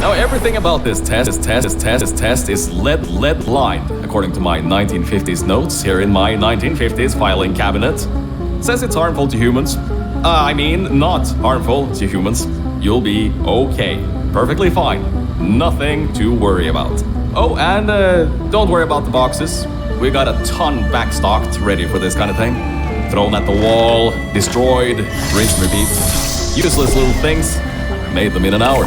No, everything about this test is lead blind, according to my 1950s notes here in my 1950s filing cabinet. Says it's harmful to humans. I mean, not harmful to humans. You'll be okay. Perfectly fine. Nothing to worry about. Oh, and don't worry about the boxes. We got a ton backstocked, ready for this kind of thing. Thrown at the wall, destroyed, rinse, repeat. Useless little things. Made them in an hour.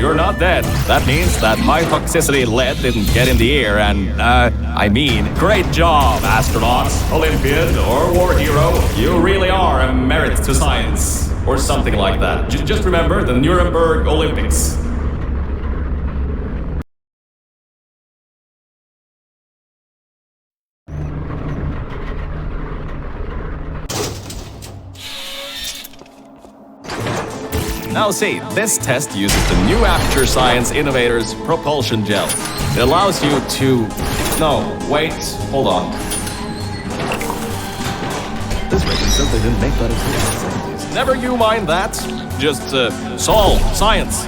you're not dead. That means that high toxicity lead didn't get in the air and, I mean, great job, astronauts, Olympian, or war hero. You really are a merit to science. Or something like that. Just remember the Nuremberg Olympics. Now see, this test uses the new Aperture Science Innovators Propulsion Gel. It allows you to... No, wait, hold on. This record says they didn't make that until the 70s. Never you mind that. Just, solve science.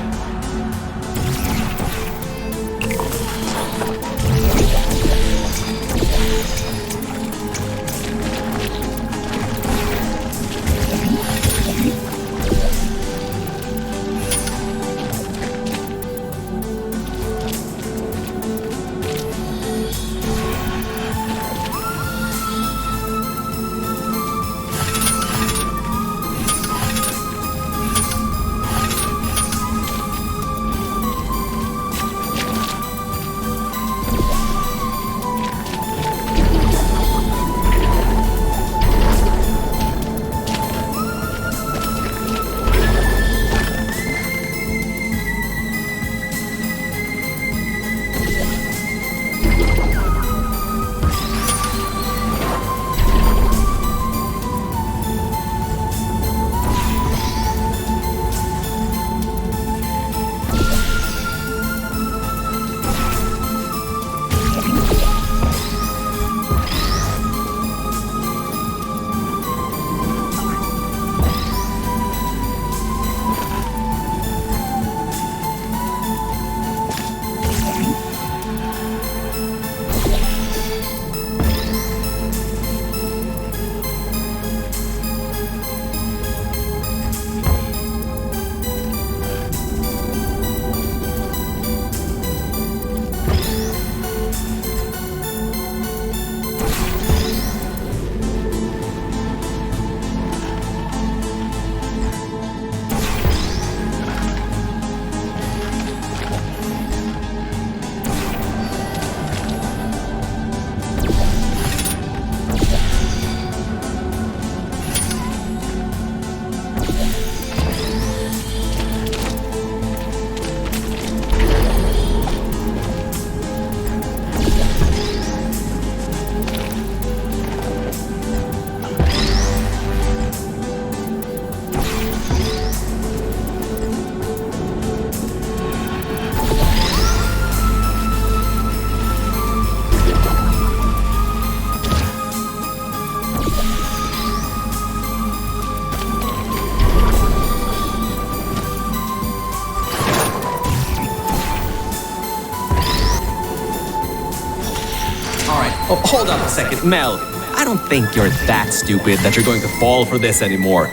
Oh, hold on a second, Mel. I don't think you're that stupid that you're going to fall for this anymore.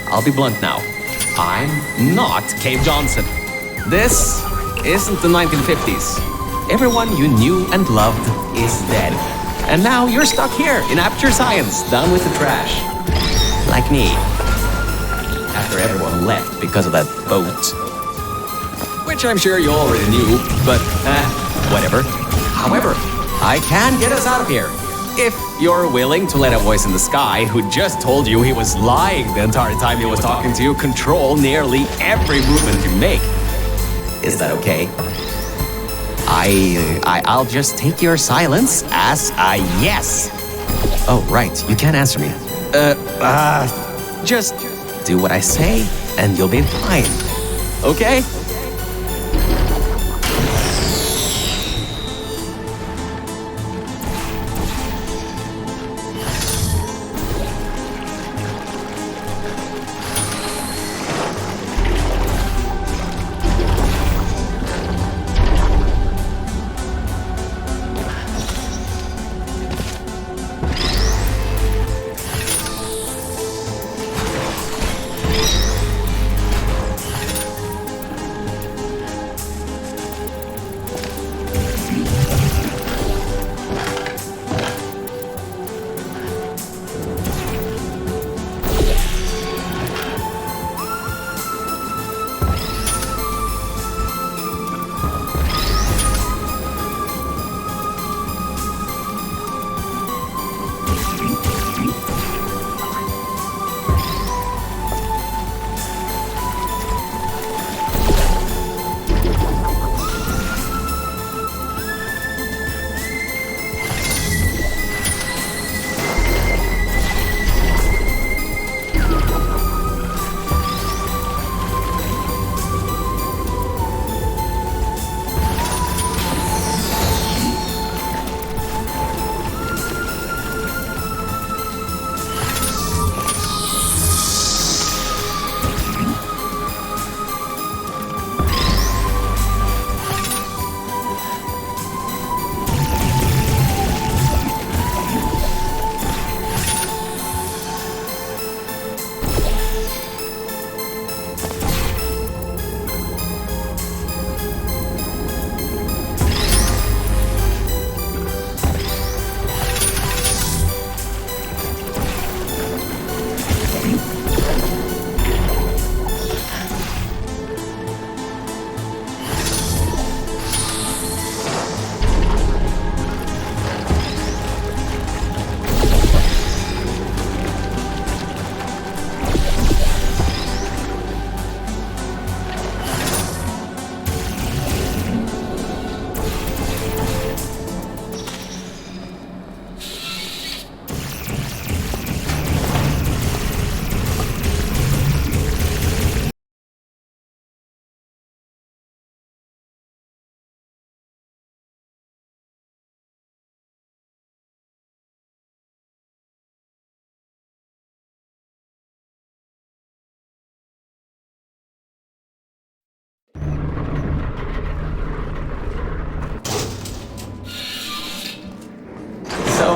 I'll be blunt now. I'm not Cave Johnson. This isn't the 1950s. Everyone you knew and loved is dead. And now you're stuck here in Aperture Science, down with the trash. Like me. After everyone left because of that boat. Which I'm sure you already knew, but whatever. However, I can get us out of here. If you're willing to let a voice in the sky who just told you he was lying the entire time he was talking to you control nearly every movement you make. Is that okay? I'll just take your silence as a yes. Oh, right, you can't answer me. Just do what I say and you'll be fine. Okay?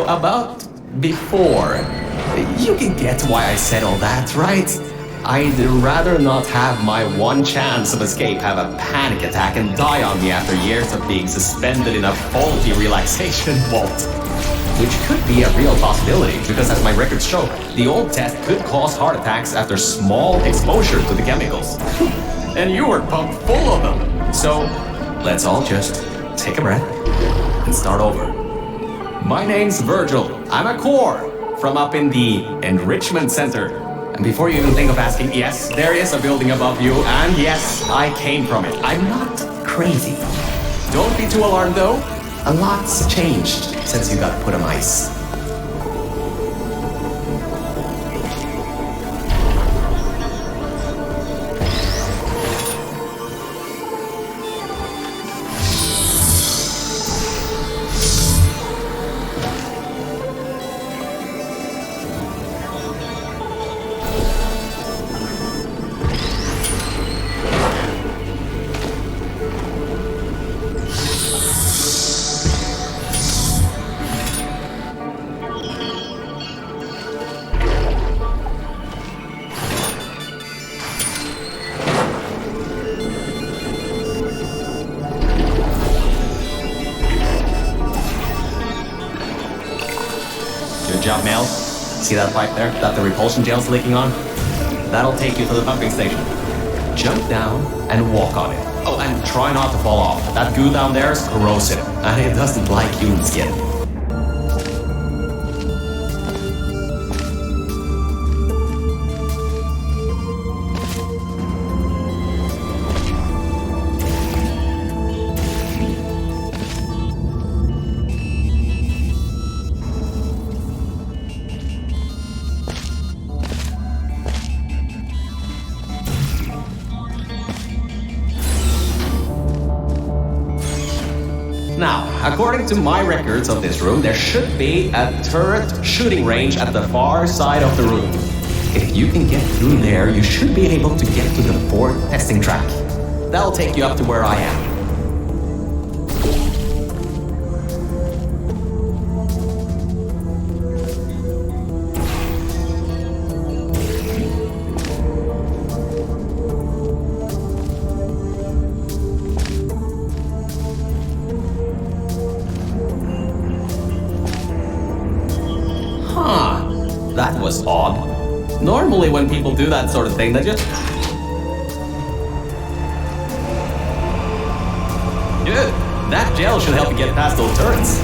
So about before, you can get why I said all that, right? I'd rather not have my one chance of escape have a panic attack and die on me after years of being suspended in a faulty relaxation vault. Which could be a real possibility, because as my records show, the old test could cause heart attacks after small exposure to the chemicals. And you were pumped full of them. So, let's all just take a breath and start over. My name's Virgil. I'm a core from up in the Enrichment Center. And before you even think of asking, yes, there is a building above you, and yes, I came from it. I'm not crazy. Don't be too alarmed though. A lot's changed since you got put on ice. Good job, Mel. See that pipe there that the repulsion gel's leaking on? That'll take you to the pumping station. Jump down and walk on it. Oh, and try not to fall off. That goo down there is corrosive, and it doesn't like human skin. Now, according to my records of this room, there should be a turret shooting range at the far side of the room. If you can get through there, you should be able to get to the fourth testing track. That'll take you up to where I am. That was odd. Normally when people do that sort of thing, they just... Good. That gel should help you get past those turrets.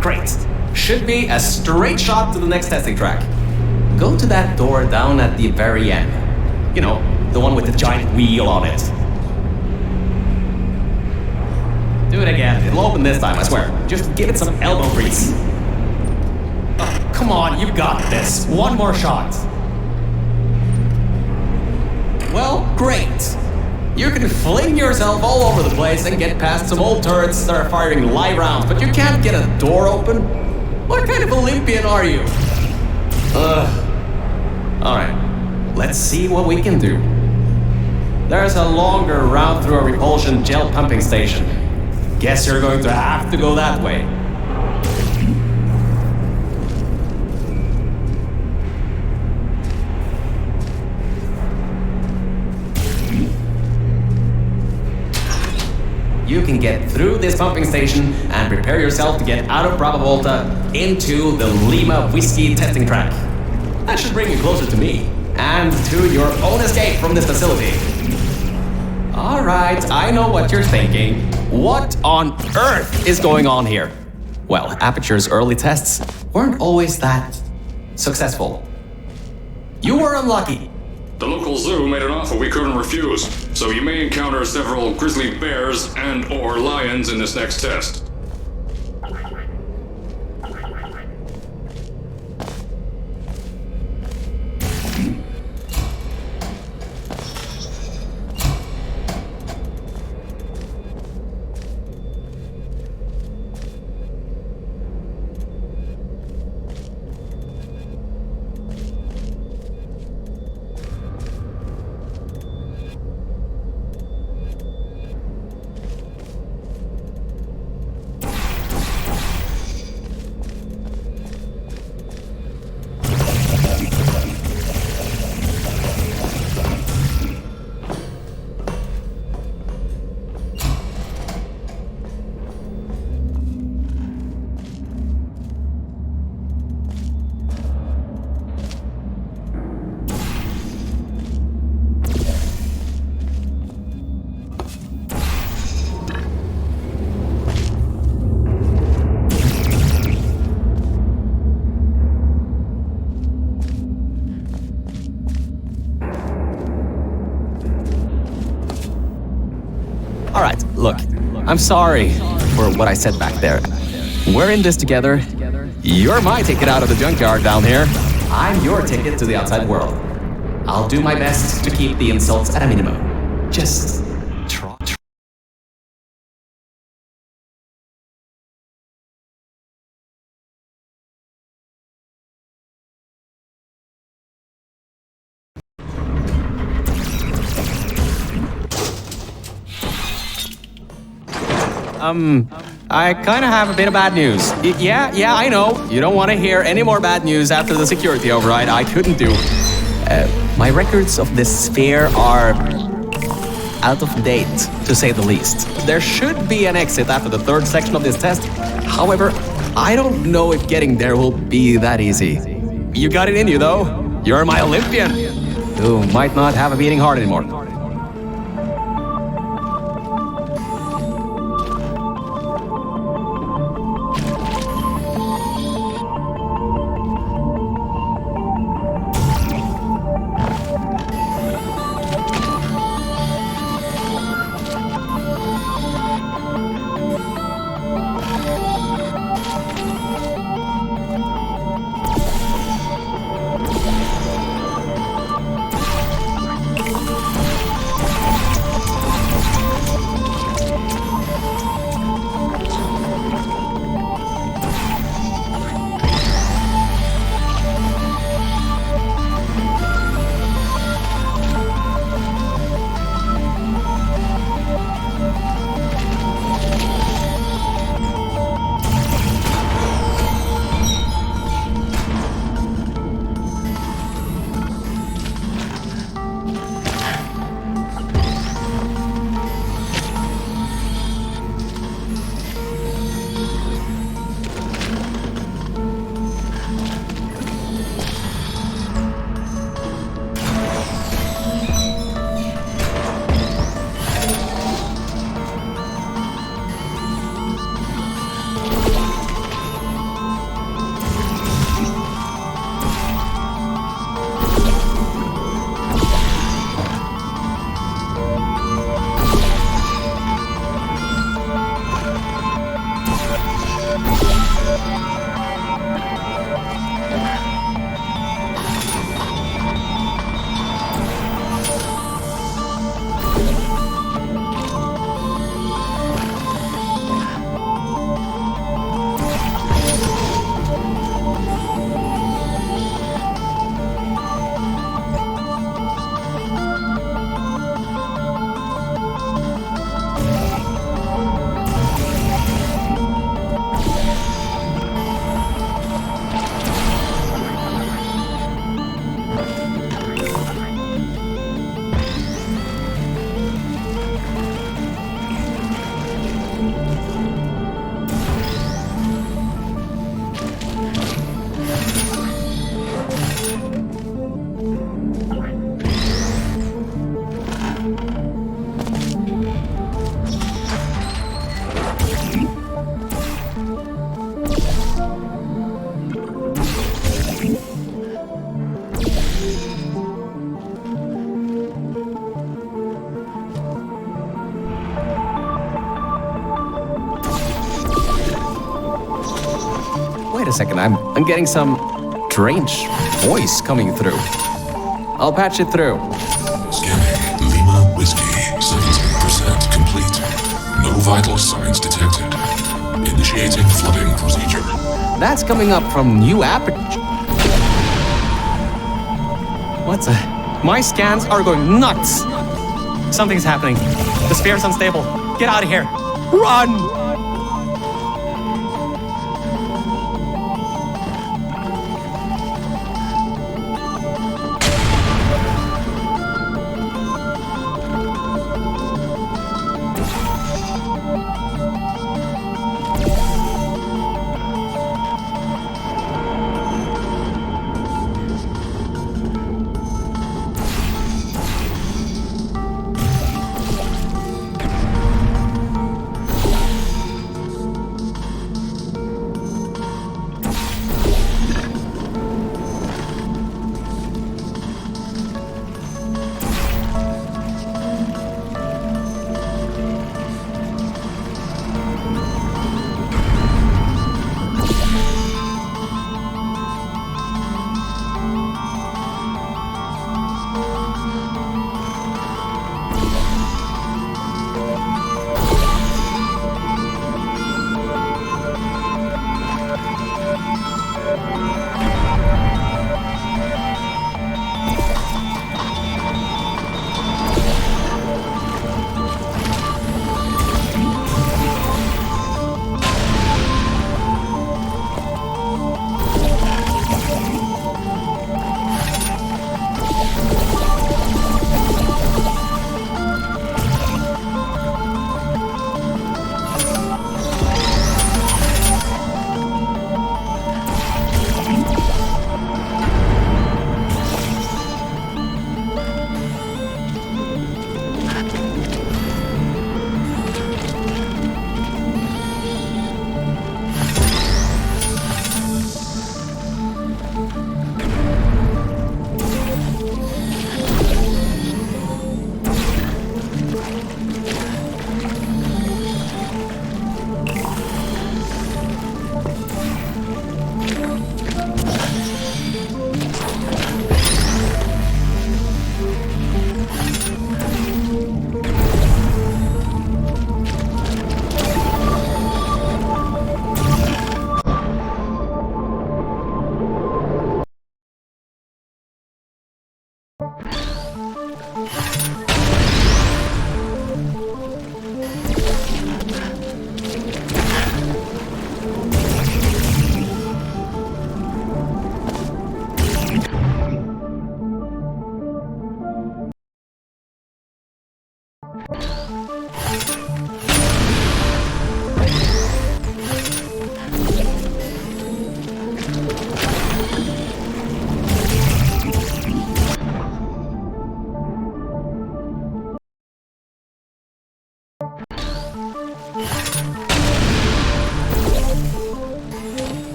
Great. Should be a straight shot to the next testing track. Go to that door down at the very end. You know, the one with the giant wheel on it. Do it again. It'll open this time, I swear. Just give it some elbow grease. Oh, come on, you've got this. One more shot. Well, great. You can fling yourself all over the place and get past some old turrets that are firing live rounds, but you can't get a door open? What kind of Olympian are you? Alright, let's see what we can do. There's a longer route through a repulsion gel pumping station. Guess you're going to have to go that way. You can get through this pumping station and prepare yourself to get out of Bravo Volta into the Lima Whiskey testing track. That should bring you closer to me and to your own escape from this facility. Alright, I know what you're thinking. What on earth is going on here? Well, Aperture's early tests weren't always that successful. You were unlucky. The local zoo made an offer we couldn't refuse. so you may encounter several grizzly bears and/or lions in this next test. All right, look, I'm sorry for what I said back there. We're in this together. You're my ticket out of the junkyard down here. I'm your ticket to the outside world. I'll do my best to keep the insults at a minimum. Just try. I kind of have a bit of bad news. Yeah, I know. You don't want to hear any more bad news after the security override. I couldn't do. My records of this sphere are out of date, to say the least. There should be an exit after the third section of this test. However, I don't know if getting there will be that easy. You got it in you, though. You're my Olympian. You might not have a beating heart anymore. Wait a second, I'm getting some strange voice coming through. I'll patch it through. Scanning Lima Whiskey, 17% complete. No vital signs detected. Initiating flooding procedure. That's coming up from new app. What's my scans are going nuts. Something's happening. The sphere's unstable. Get out of here. Run!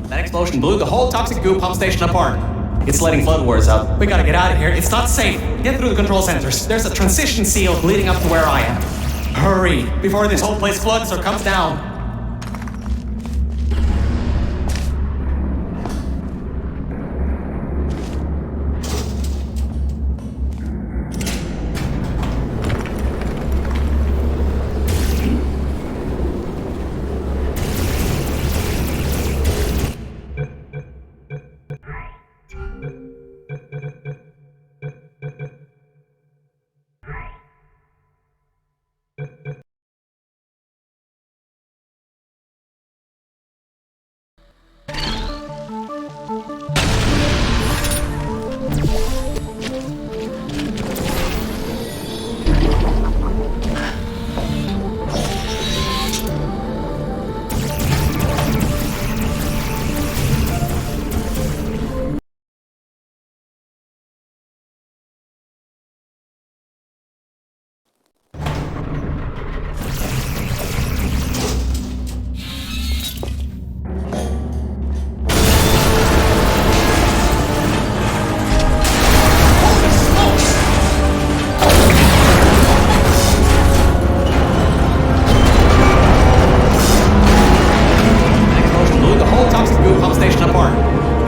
That explosion blew the whole toxic goo pump station apart. It's letting floodwaters out. We gotta get out of here. It's not safe. Get through the control centers. There's a transition seal leading up to where I am. Hurry, before this whole place floods or comes down.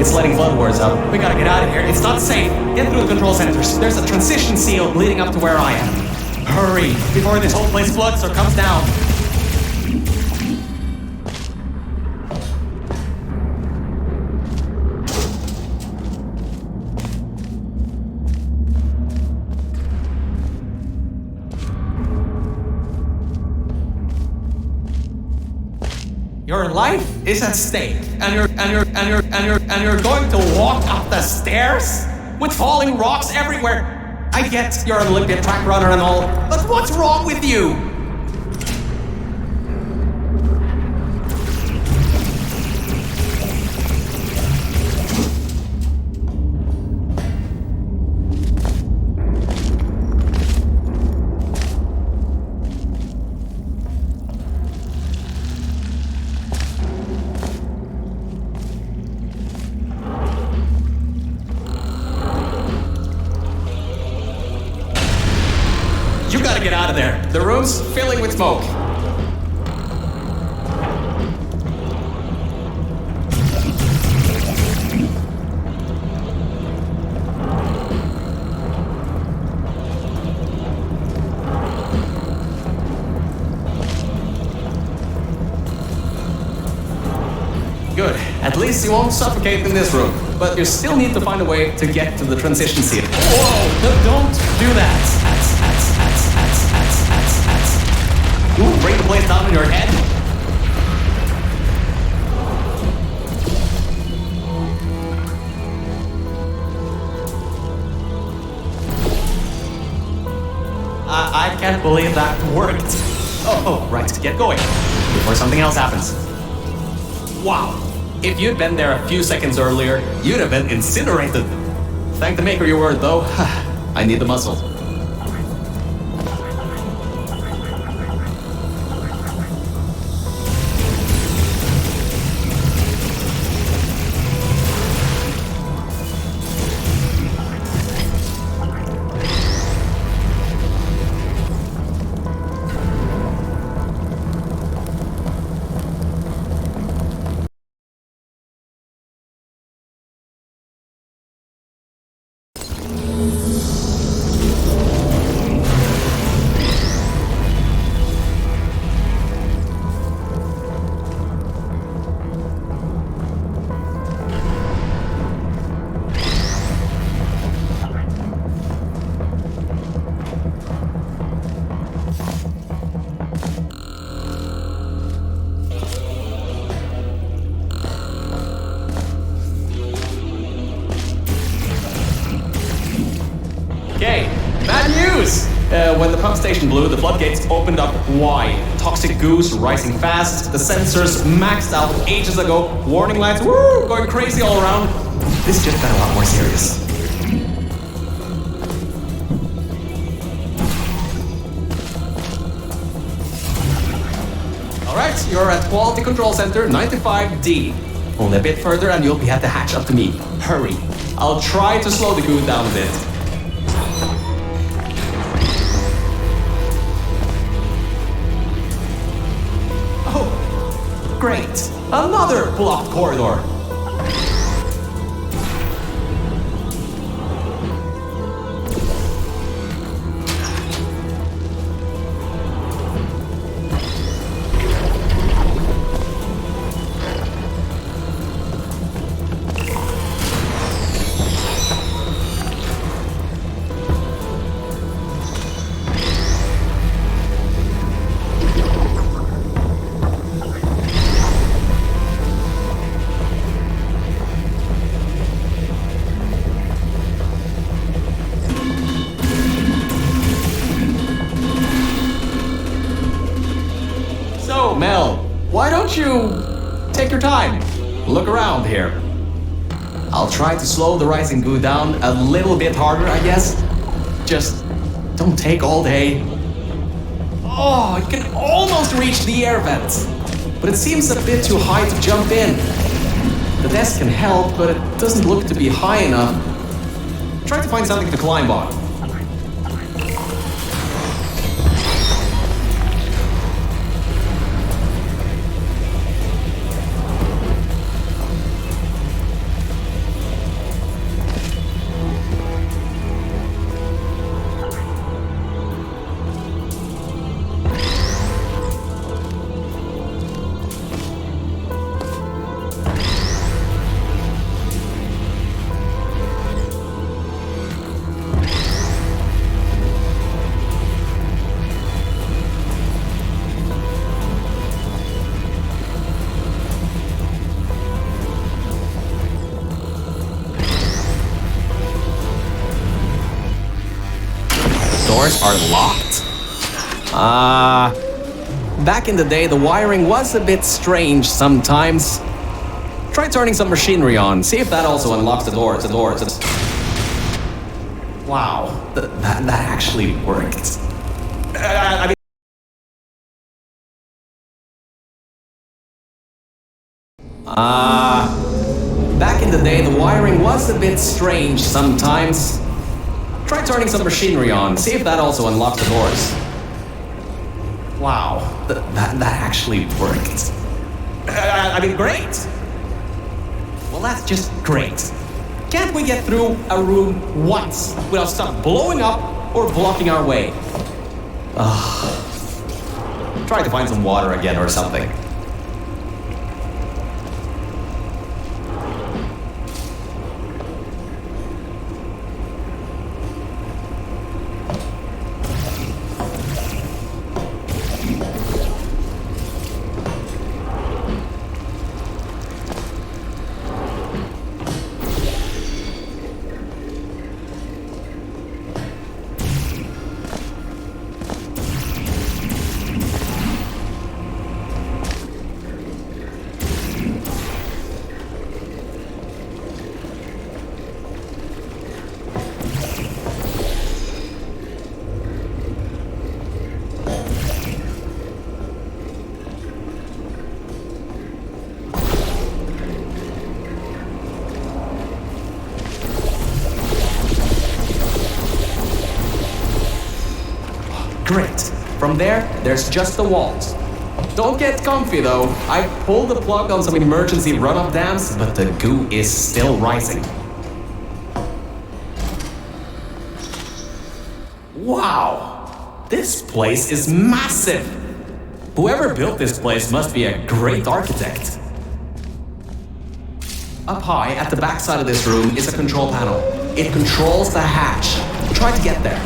It's letting floodwaters out. We gotta get out of here. It's not safe. Get through the control centers. There's a transition seal leading up to where I am. Hurry, before this whole place floods or comes down. Your life is at stake, and you're going to walk up the stairs with falling rocks everywhere. I get you're an Olympic track runner and all, but what's wrong with you? You gotta get out of there. The room's filling with smoke. Good. At least you won't suffocate in this room. But you still need to find a way to get to the transition seal. Whoa! No, don't do that. You will bring the place down on your head. I can't believe that worked. Oh, right. Get going before something else happens. Wow. If you'd been there a few seconds earlier, you'd have been incinerated. Thank the maker you were, though. I need the muscle. Okay, bad news! When the pump station blew, the floodgates opened up wide. Toxic goos rising fast, the sensors maxed out ages ago, warning lights going crazy all around. This just got a lot more serious. Alright, you're at Quality Control Center 95D. Only a bit further and you'll be at the hatch up to me. Hurry. I'll try to slow the goo down a bit. Oh, great. Another blocked corridor. So, Mel, why don't you take your time? Look around here. I'll try to slow the rising goo down a little bit harder, I guess. Just don't take all day. Oh, you can almost reach the air vents. But it seems a bit too high to jump in. The desk can help, but it doesn't look to be high enough. Try to find something to climb on. Doors are locked? Back in the day, the wiring was a bit strange sometimes. Try turning some machinery on, see if that also unlocks the doors. Wow, that actually worked. Back in the day, the wiring was a bit strange sometimes. Try turning some machinery on, see if that also unlocks the doors. Wow, that actually worked. Great! Well, that's just great. Can't we get through a room once without stuff blowing up or blocking our way? Try to find some water again or something. Great. From there's just the walls. Don't get comfy though. I pulled the plug on some emergency runoff dams, but the goo is still rising. Wow! This place is massive! Whoever built this place must be a great architect. Up high, at the back side of this room, is a control panel. It controls the hatch. Try to get there.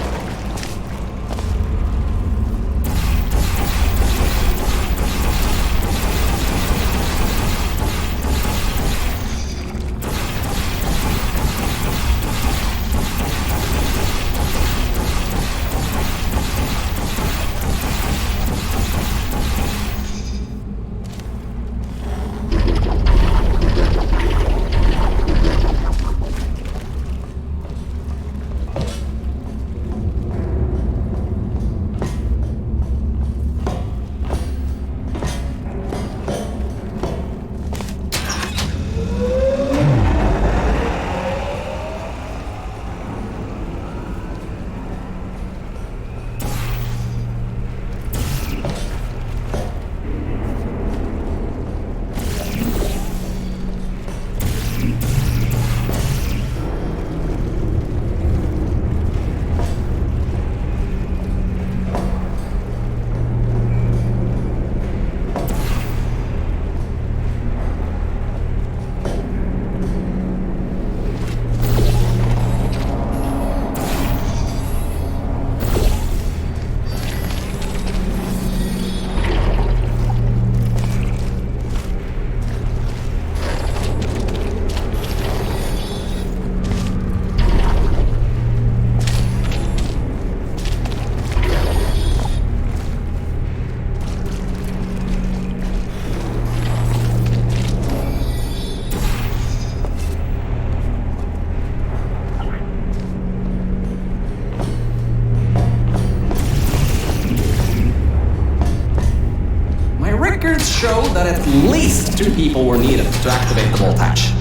This showed that at least 2 people were needed to activate the vault hatch.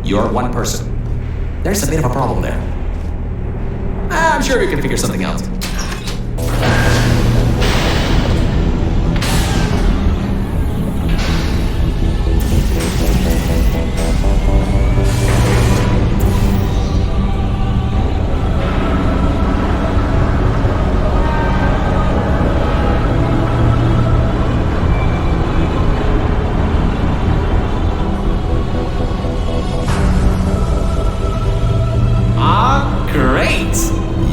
You're 1 person. There's a bit of a problem there. I'm sure we can figure something out.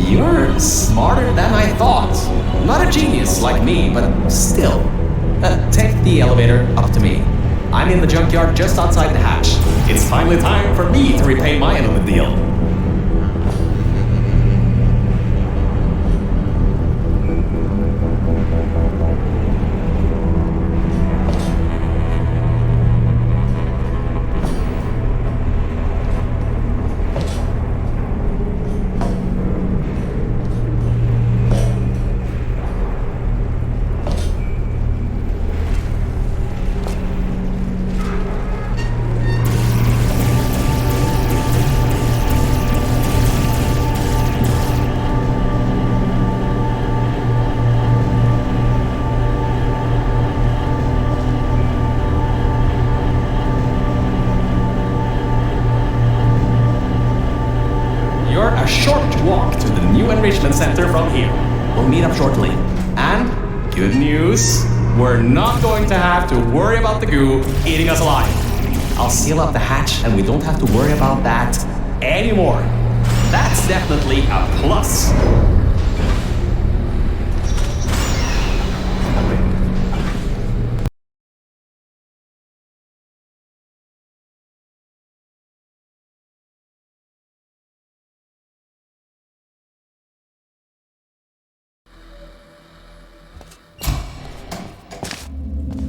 You're smarter than I thought. Not a genius like me, but still. Take the elevator up to me. I'm in the junkyard just outside the hatch. It's finally time for me to repay my end of the deal. A short walk to the new enrichment center from here. We'll meet up shortly. And good news, we're not going to have to worry about the goo eating us alive. I'll seal up the hatch and we don't have to worry about that anymore. That's definitely a plus.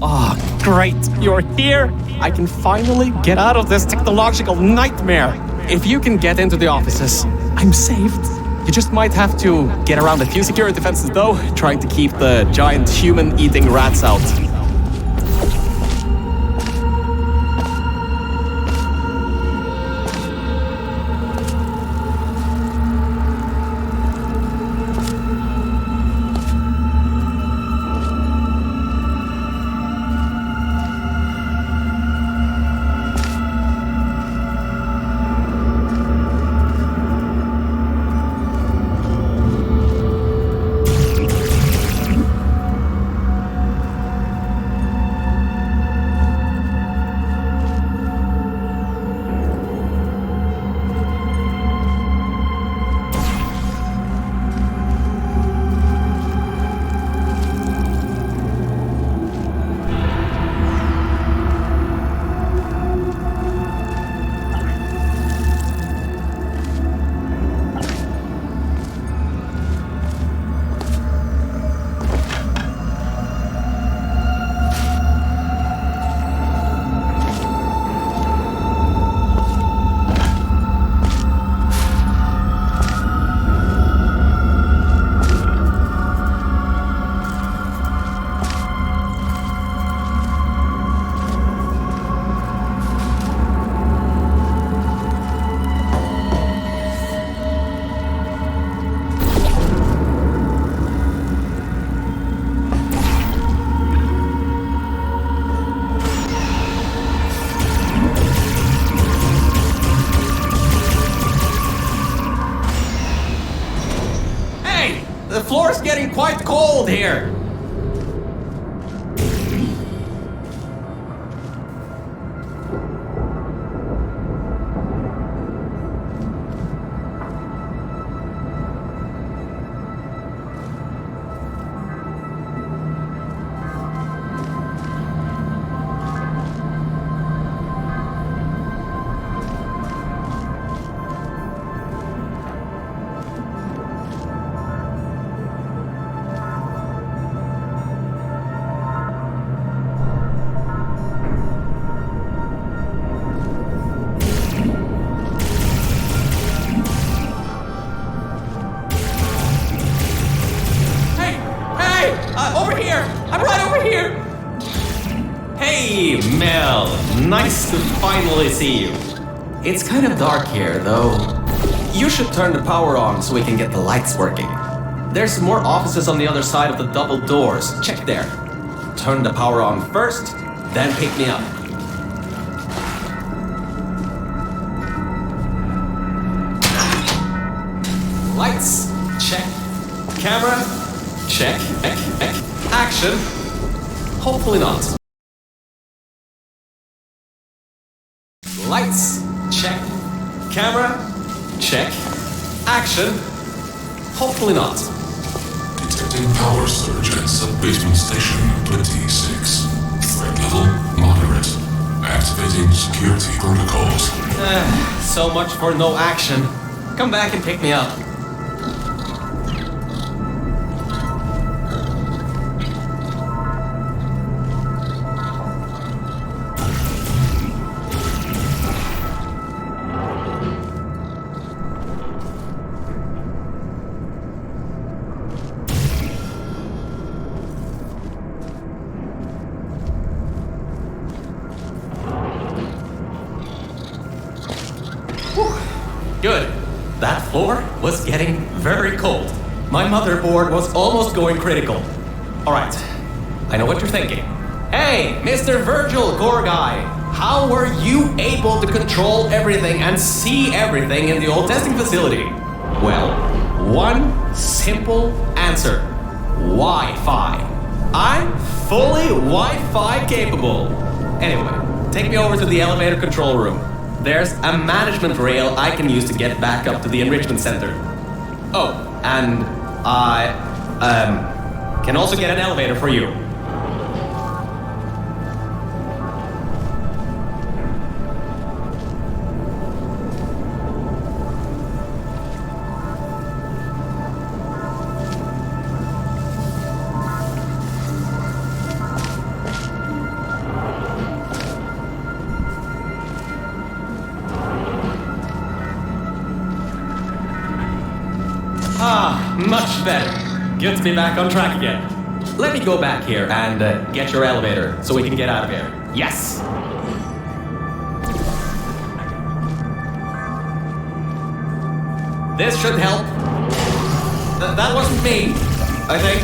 Oh, great, you're here! I can finally get out of this technological nightmare! If you can get into the offices, I'm saved. You just might have to get around a few security fences though, trying to keep the giant human-eating rats out. The floor's getting quite cold here. Over here! I'm right over here! Hey, Mel. Nice to finally see you. It's kind of dark here, though. You should turn the power on so we can get the lights working. There's more offices on the other side of the double doors. Check there. Turn the power on first, then pick me up. Lights, check. Camera, check. Action. Hopefully not. Lights, check. Camera, check. Action. Hopefully not. Detecting power surge at sub-basement station 26. Threat level moderate. Activating security protocols. So much for no action. Come back and pick me up. Good. That floor was getting very cold. My motherboard was almost going critical. Alright, I know what you're thinking. Hey, Mr. Virgil Gore Guy, how were you able to control everything and see everything in the old testing facility? Well, one simple answer. Wi-Fi. I'm fully Wi-Fi capable. Anyway, take me over to the elevator control room. There's a management rail I can use to get back up to the enrichment center. Oh, and I can also get an elevator for you. Much better. Good to be back on track again. Let me go back here and get your elevator so we can get out of here. Yes! This should help. That wasn't me, I think.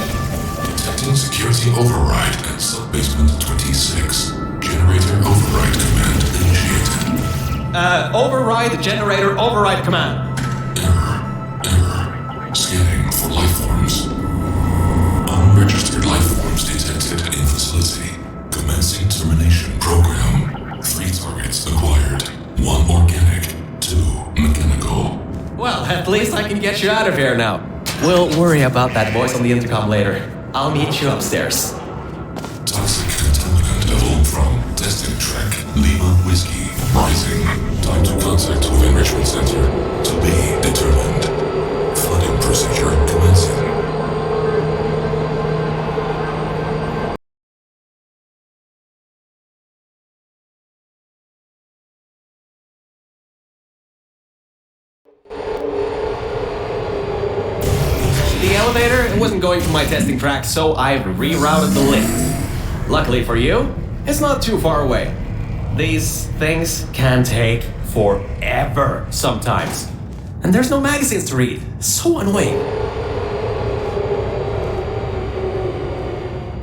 Detecting security override at sub-basement 26. Generator override command initiated. Override generator override command. Error. Scanning for life forms. Unregistered life forms detected in facility. Commencing termination program. 3 targets acquired. 1 organic, 2 mechanical. Well, at least I can get you out of here now. We'll worry about that voice on the intercom later. I'll meet you upstairs. Toxic contaminant level from testing track Lima Whiskey. Rising. Time to contact with enrichment center. To be determined. Flooding procedure commencing. The elevator wasn't going to my testing track, so I've rerouted the lift. Luckily for you, it's not too far away. These things can take forever sometimes. And there's no magazines to read. So annoying.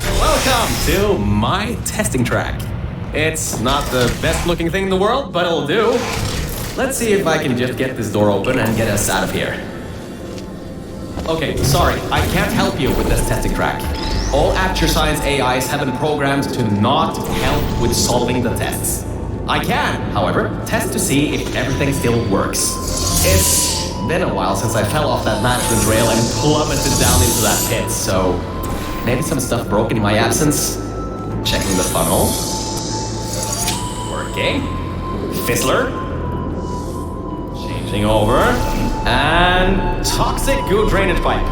Welcome to my testing track. It's not the best looking thing in the world, but it'll do. Let's see if I can just get this door open and get us out of here. Okay, sorry, I can't help you with this testing track. All Aperture Science AIs have been programmed to not help with solving the tests. I can, however, test to see if everything still works. It's been a while since I fell off that management rail and plummeted down into that pit, so maybe some stuff broken in my absence. Checking the funnel. Working. Fizzler. Changing over. And toxic goo drainage pipe.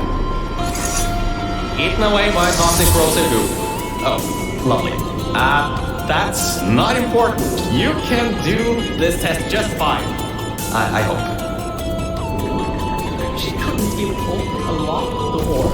Eaten away by toxic corrosive goo. Oh, lovely. That's not important. You can do this test just fine. I hope. She couldn't even open a locked door.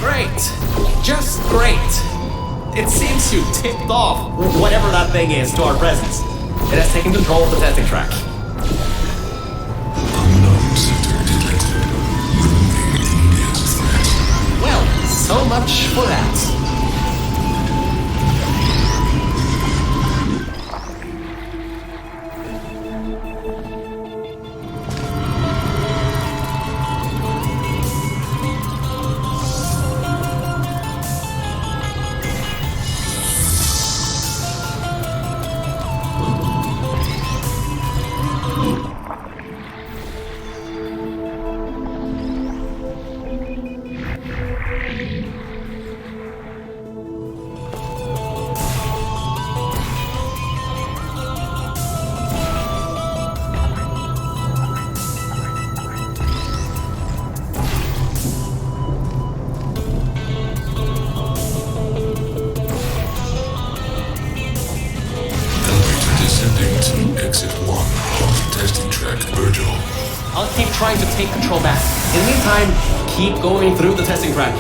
Great. Just great. It seems you tipped off whatever that thing is to our presence. It has taken control of the testing track. Unknown sector detected. Removing immediate threat. Well, so much for that. Elevator descending to exit 1 of testing track Virgil. I'll keep trying to take control back. In the meantime, keep going through the testing track.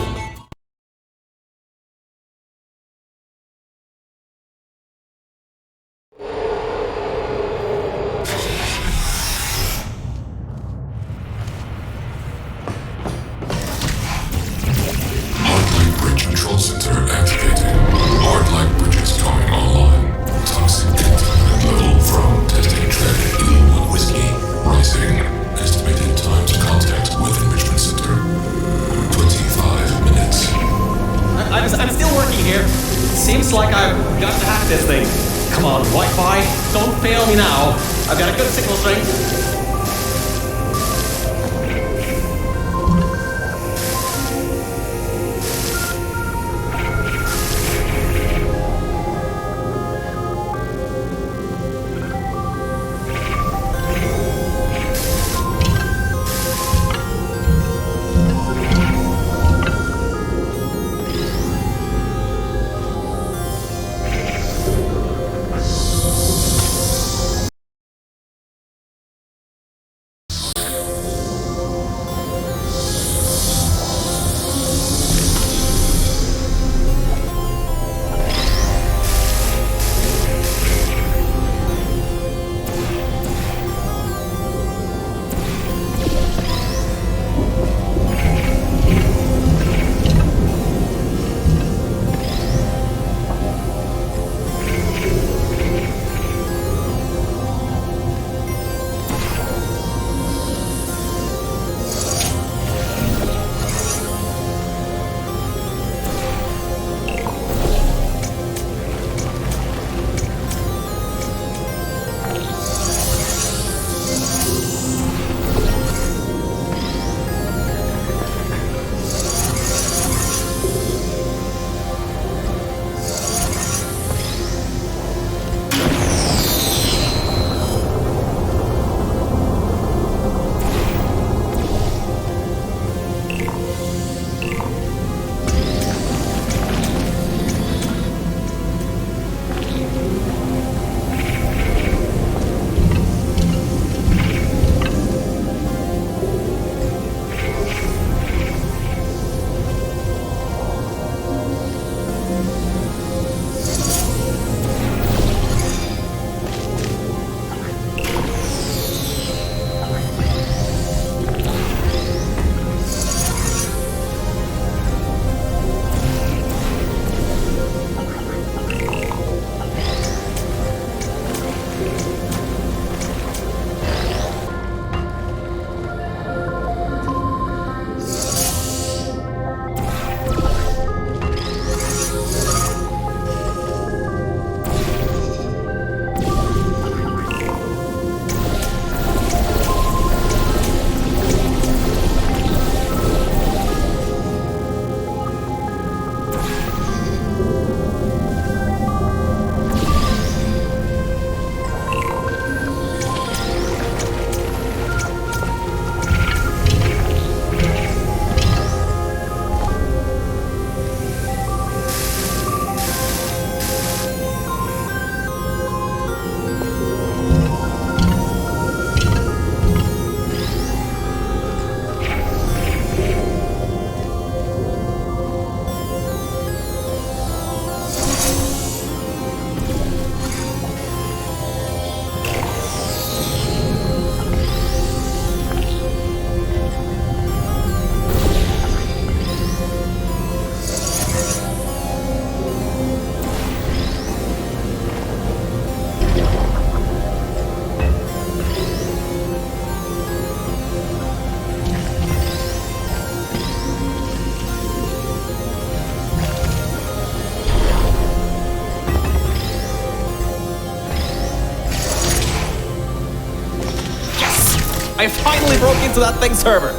I finally broke into that thing's server.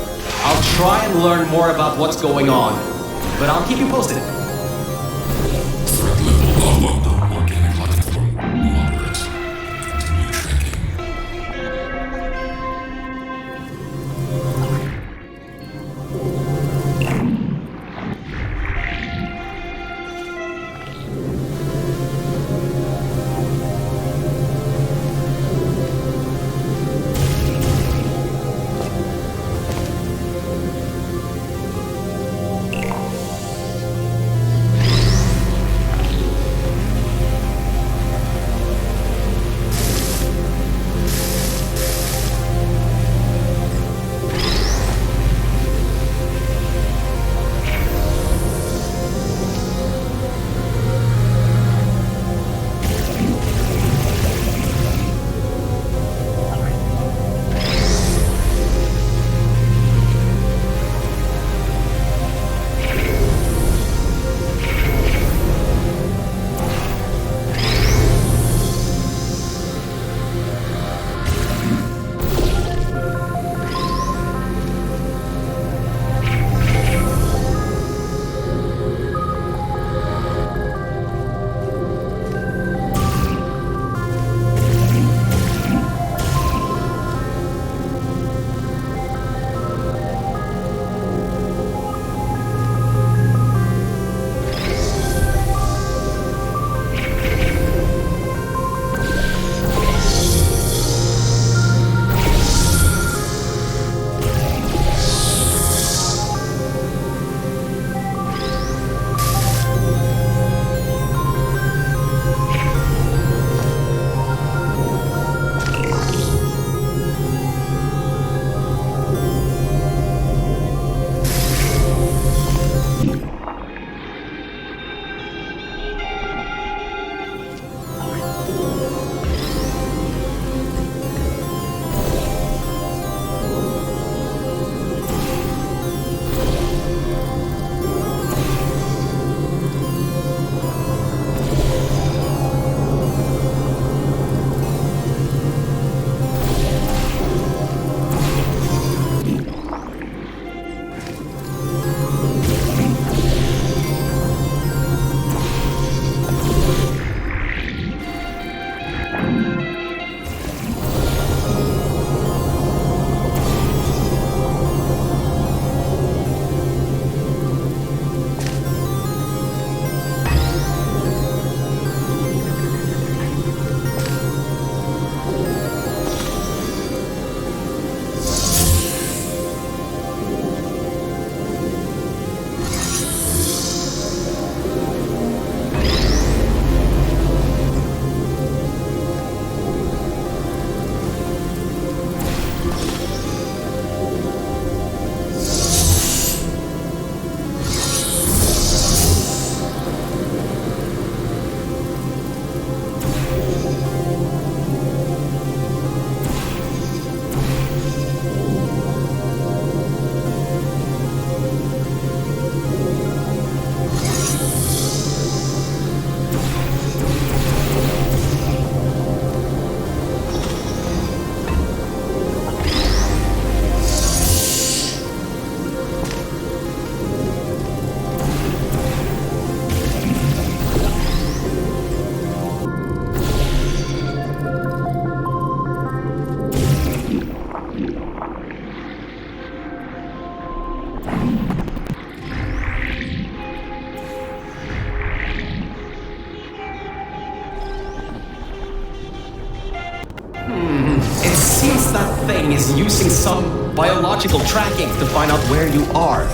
I'll try and learn more about what's going on, but I'll keep you posted. Threat level of unknown organic life form moderate. Continue tracking. That thing is using some biological tracking to find out where you are.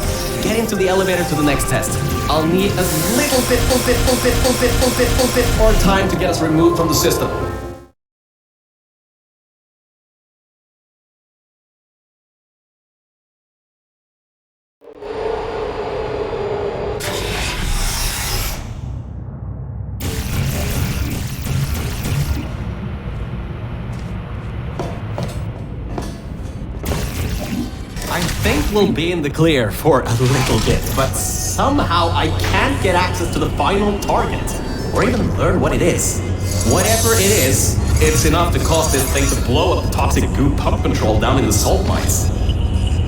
Get into the elevator to the next test. I'll need a little bit more time to get us removed from the system. I think we'll be in the clear for a little bit, but somehow I can't get access to the final target, or even learn what it is. Whatever it is, It's enough to cause this thing to blow up the toxic goo pump control down in the salt mines.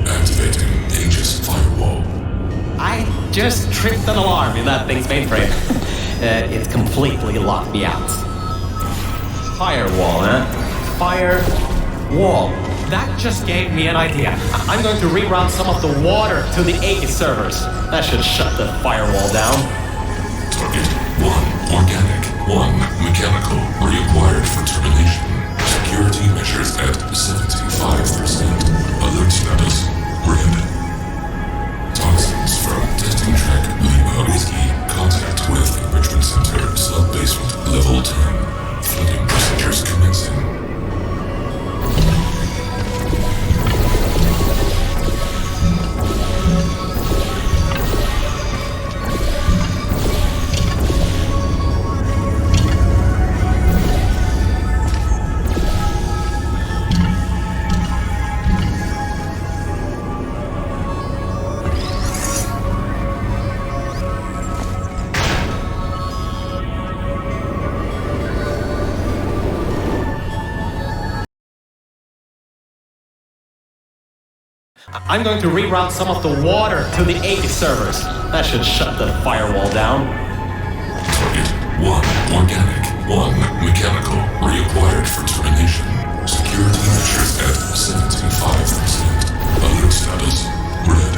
Activating Aegis firewall. I just tripped an alarm in that thing's mainframe. It completely locked me out. Firewall, huh? Firewall. That just gave me an idea. I'm going to reroute some of the water to the Aegis servers. That should shut the firewall down. Target 1 organic, 1 mechanical. Reacquired for termination. Security measures at 75%. Alert status red. Toxins from testing track Lima Whiskey. Contact with enrichment center sub-basement level 10. Flooding procedures commencing. I'm going to reroute some of the water to the Aegis servers. That should shut the firewall down. Target 1 organic, 1 mechanical. Reacquired for termination. Security measures at 75%. Alert status red.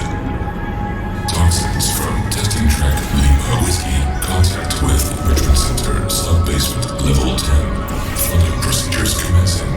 Toxins from testing track Lima Whiskey. Contact with enrichment center sub-basement level 10. Flooding procedures commencing.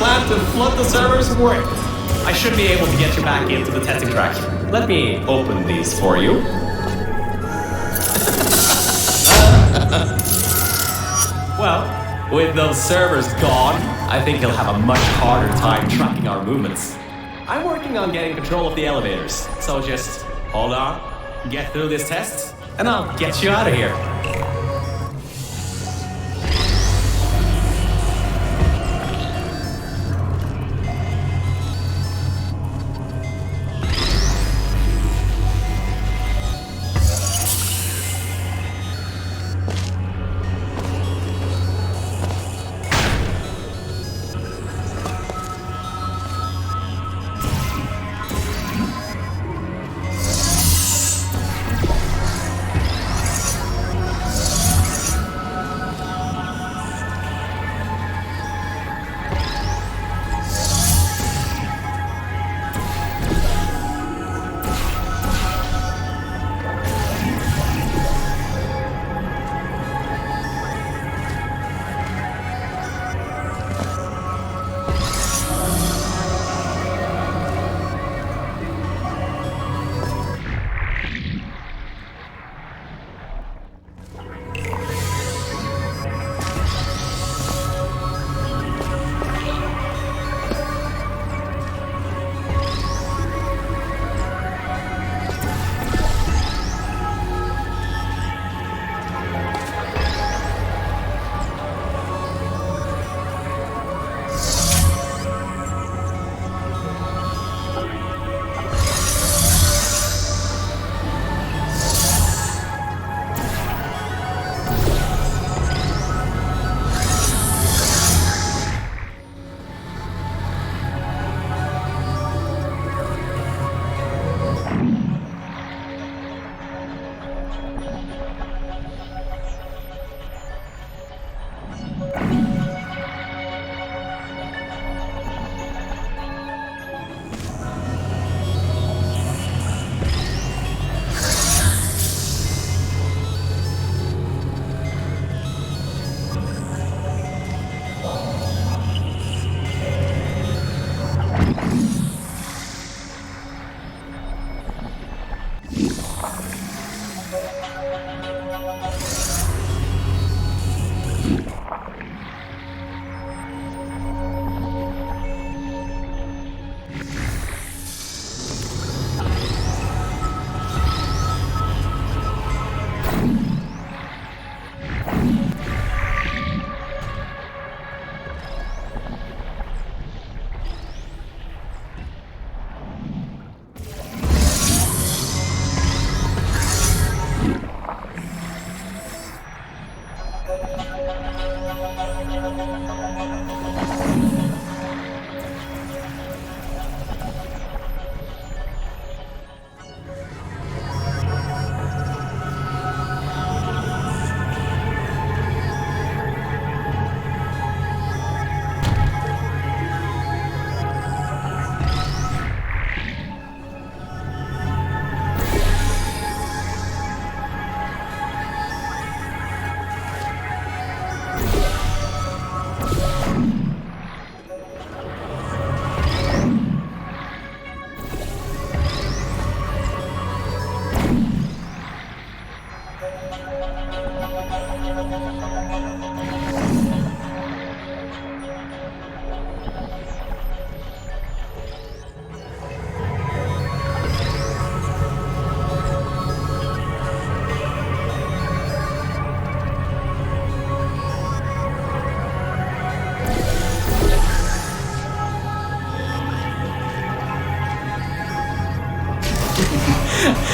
plan to flood the servers worked. I should be able to get you back into the testing track. Let me open these for you. Well, with those servers gone, I think he'll have a much harder time tracking our movements. I'm working on getting control of the elevators, so just hold on, get through this test, and I'll get you out of here.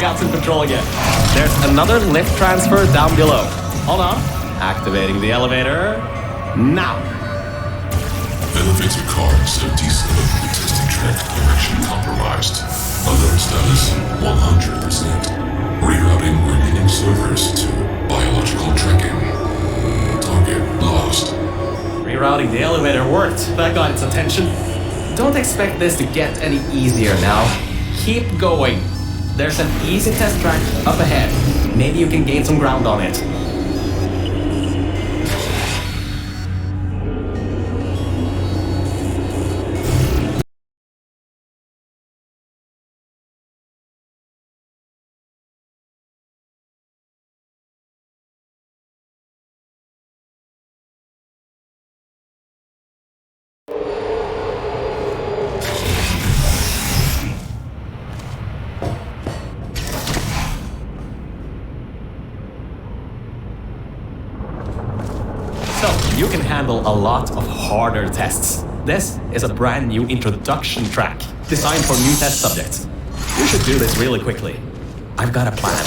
Got some control again. There's another lift transfer down below. Hold on. Activating the elevator. Now. Elevator cars have decelerated the testing track direction compromised. Alert status 100%. Rerouting remaining servers to biological tracking. Target lost. Rerouting the elevator worked. That got its attention. Don't expect this to get any easier now. Keep going. There's an easy test track up ahead. Maybe you can gain some ground on it. you can handle a lot of harder tests. This is a brand new introduction track designed for new test subjects. You should do this really quickly. I've got a plan.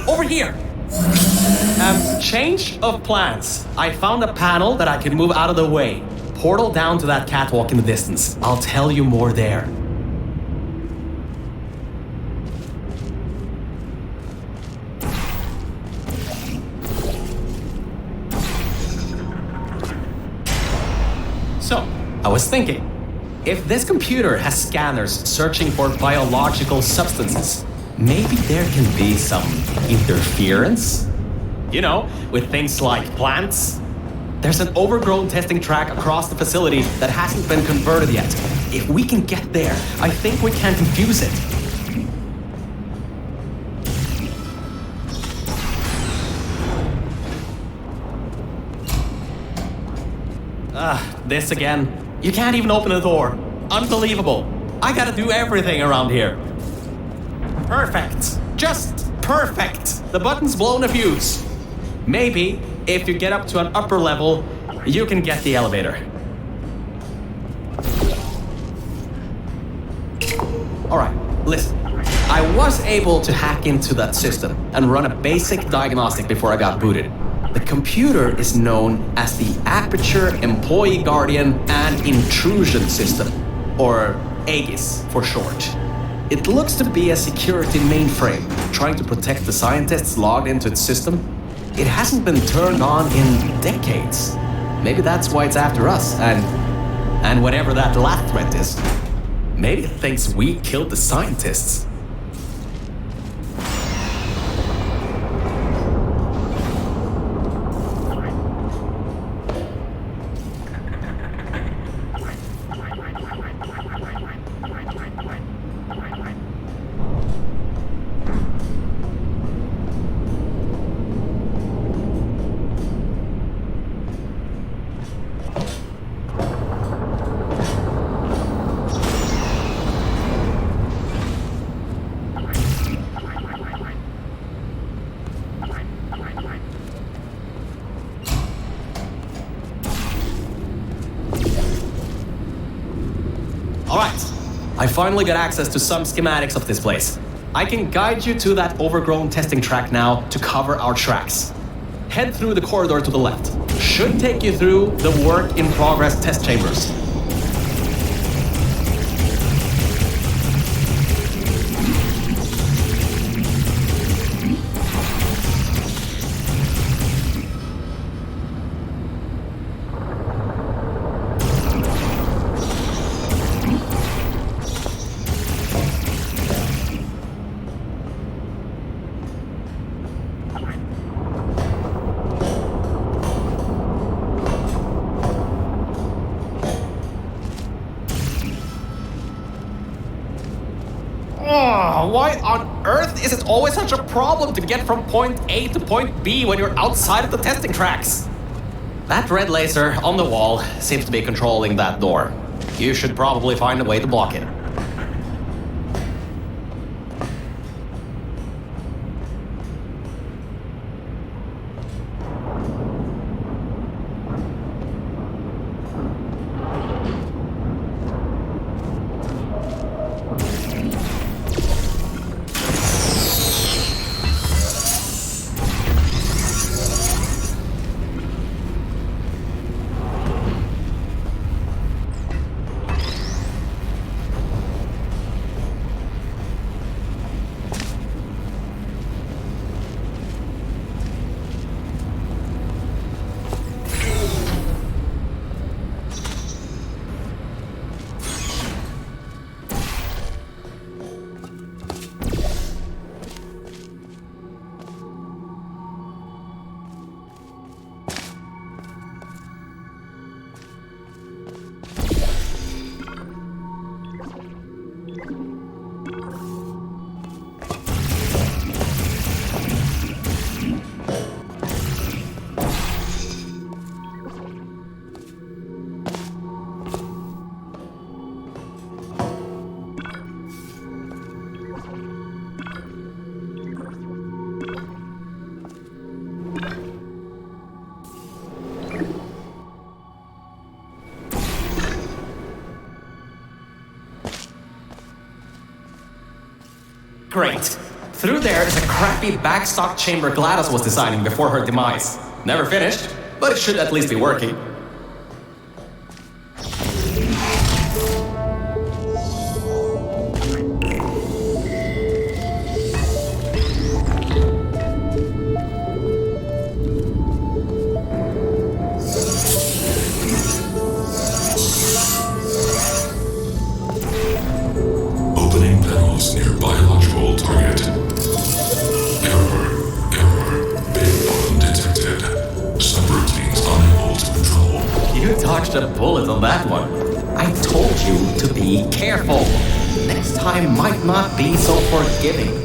Over here! Change of plans. I found a panel that I can move out of the way. Portal down to that catwalk in the distance. I'll tell you more there. So, I was thinking, if this computer has scanners searching for biological substances, maybe there can be some interference? You know, with things like plants. There's an overgrown testing track across the facility that hasn't been converted yet. If we can get there, I think we can confuse it. This again. You can't even open the door. Unbelievable. I gotta do everything around here. Perfect. Just perfect. The button's blown a fuse. Maybe, if you get up to an upper level, you can get the elevator. Alright, listen. I was able to hack into that system and run a basic diagnostic before I got booted. The computer is known as the Aperture Employee Guardian and Intrusion System, or AGIS for short. It looks to be a security mainframe, trying to protect the scientists logged into its system. It hasn't been turned on in decades. Maybe that's why it's after us, and whatever that last threat is. Maybe it thinks we killed the scientists. Alright, I finally got access to some schematics of this place. I can guide you to that overgrown testing track now to cover our tracks. Head through the corridor to the left. Should take you through the work-in-progress test chambers. Why on earth is it always such a problem to get from point A to point B when you're outside of the testing tracks? That red laser on the wall seems to be controlling that door. You should probably find a way to block it. Great. Through there is a crappy backstock chamber GLaDOS was designing before her demise. Never finished, but it should at least be working. Opening panels near biological target. Error. Big button detected. Subroutines unable to control. You dodged a bullet on that one. I told you to be careful. Next time might not be so forgiving.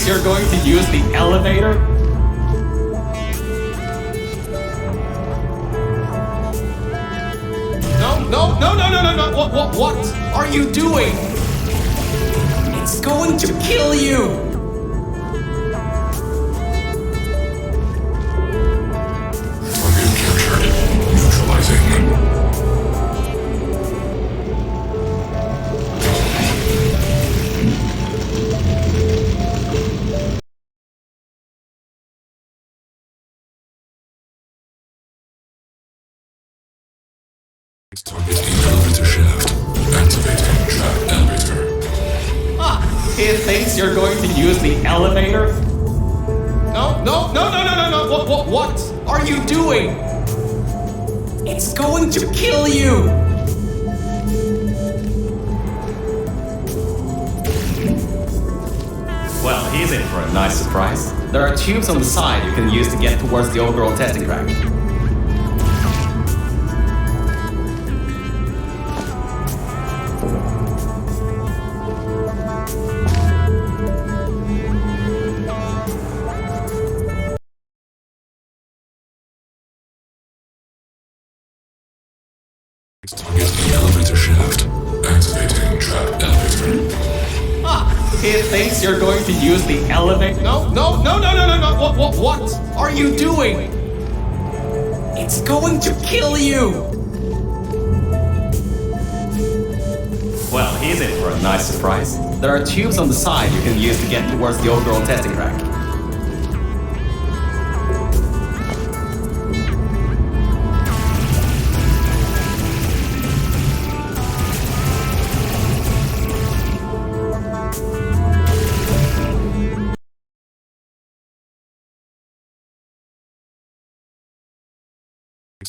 thinks you're going to use the elevator? No. What are you doing? It's going to kill you! Target captured. Neutralizing. Target the elevator shaft. Activating trap elevator. He thinks you're going to use the elevator? No. What are you doing? It's going to kill you! Well, he's in for a nice surprise. There are tubes on the side you can use to get towards the overall testing rack. Target the elevator shaft. Activating trap elevator. He thinks you're going to use the elevator. No. What are you doing? It's going to kill you! Well, he's in for a nice surprise. There are tubes on the side you can use to get towards the overall testing rack.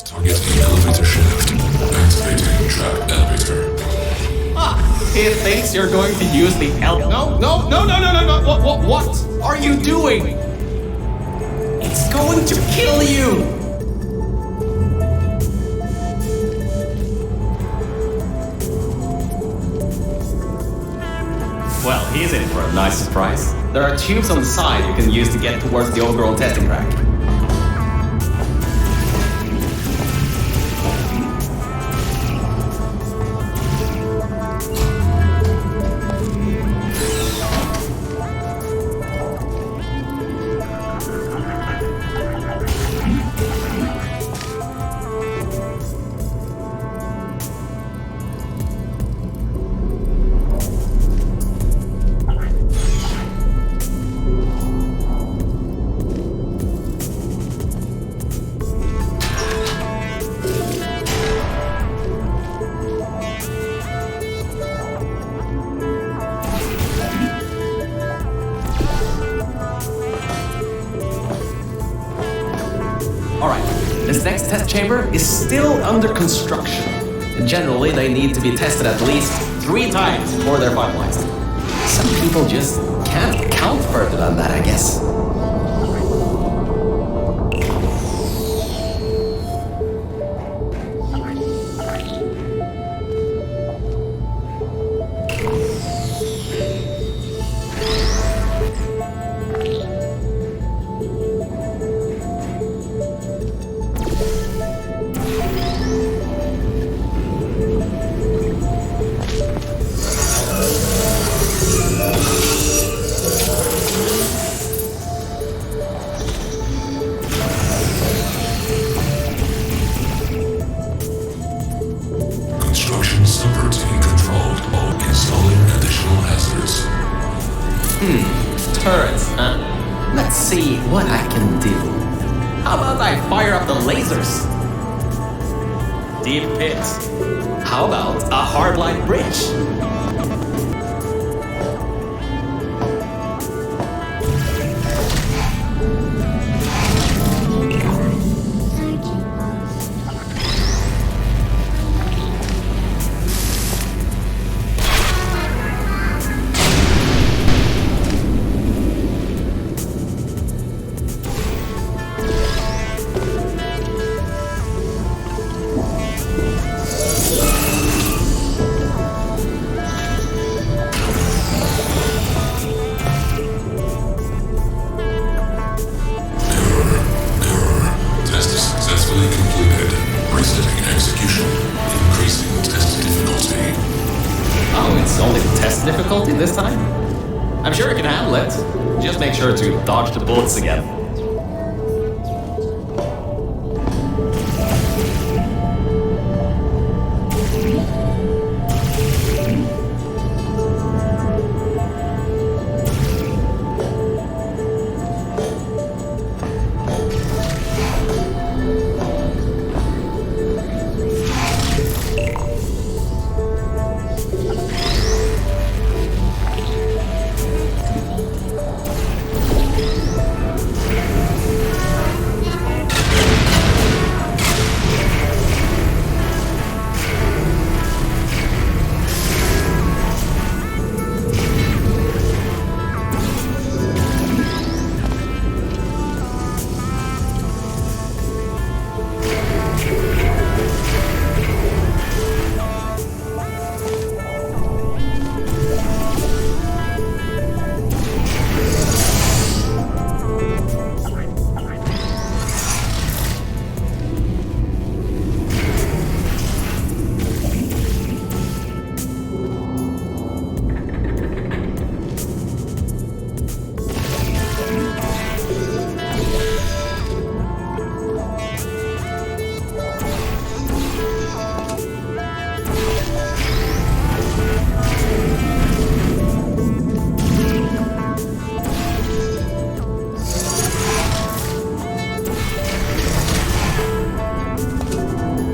Target the elevator shaft. Activating trap elevator. He thinks you're going to use the No. What are you doing? It's going to kill you! Well, he's in for a nice surprise. There are tubes on the side you can use to get towards the overall testing rack. Alright, this next test chamber is still under construction. And generally, they need to be tested at least 3 times before they're finalized. Some people just can't count further than that, I guess. Construction subroutine controlled while installing additional hazards. Turrets, huh? Let's see what I can do. How about I fire up the lasers? Deep pits. How about a hardline bridge? you this time? I'm sure you can handle it. Just make sure to dodge the bullets again.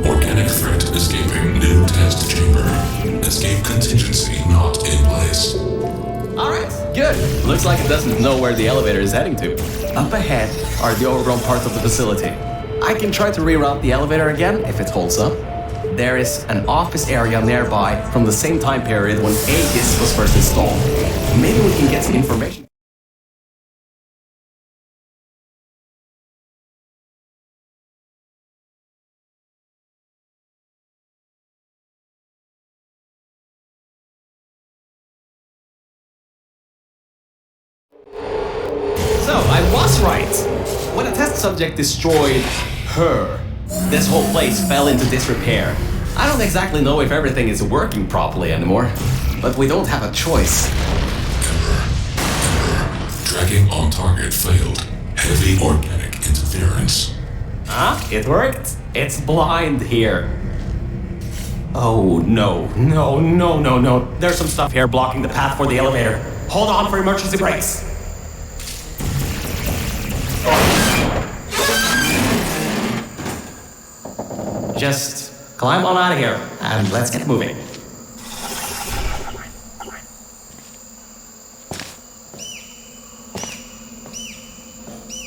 Organic threat escaping new test chamber. Escape contingency not in place. Alright, good. Looks like it doesn't know where the elevator is heading to. Up ahead are the overgrown parts of the facility. I can try to reroute the elevator again if it holds up. There is an office area nearby from the same time period when Aegis was first installed. Maybe we can get some information. So, I was right. When a test subject destroyed her, this whole place fell into disrepair. I don't exactly know if everything is working properly anymore, but we don't have a choice. Tracking on target failed. Heavy organic interference. Huh? It worked? It's blind here. Oh, no. No. There's some stuff here blocking the path for the elevator. Hold on for emergency brakes. Just climb on out of here and let's get moving.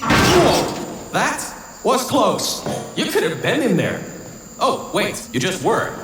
Whoa, that was close. You could have been in there. Oh, wait, you just were.